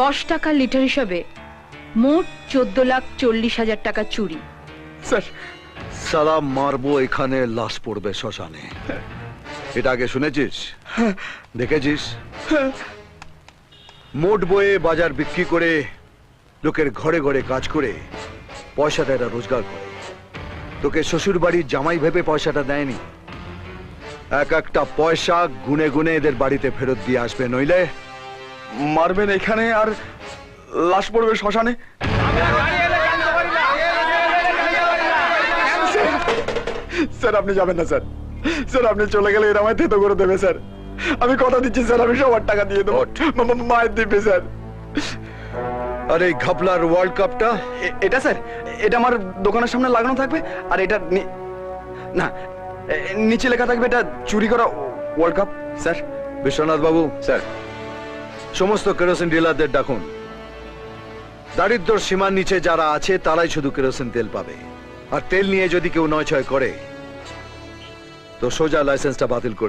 10 টাকা লিটার হিসাবে মোট 14,40,000 টাকা চুরি। স্যার সালা মারবো এখানে, লাশ পড়বে শ্মশানে। এটা আগে শুনেছিস, দেখেছিস? মোট বয়ে বাজার বিক্রি করে লোকের ঘরে ঘরে কাজ করে পয়সাটা এরা রোজগার করে। তোকে শ্বশুর বাড়ির জামাই ভেবে পয়সাটা দেয়নি। এক একটা পয়সা গুনে গুনে এদের বাড়িতে ফেরত দিয়ে আসবে, নইলে মারবেন এখানে আর লাশ পড়বে শ্মশানে। স্যার আপনি যাবেন না স্যার। স্যার আপনি চলে গেলে এরা আমায় থেতো করে দেবে স্যার। আমি কথা দিচ্ছি স্যার, আমি সবার টাকা দিয়ে দেবো। মায়ের দিবে স্যার। আরে এই ঘাপলার ওয়ার্ল্ড কাপটা এটা স্যার, এটা আমার দোকানের সামনে লাগানো থাকবে। আর এটা না, নিচে লেখা থাকবে এটা চুরি করা ওয়ার্ল্ড কাপ। স্যার বিশ্বনাথ বাবু, স্যার সমস্ত কেরোসিন ডিলারদের ডাকুন। দারিদ্র সীমার নিচে যারা আছে তারাই শুধু কেরোসিন তেল পাবে। আর তেল নিয়ে যদি কেউ নয় ছয় করে তো সোজা লাইসেন্সটা বাতিল করে দেবে।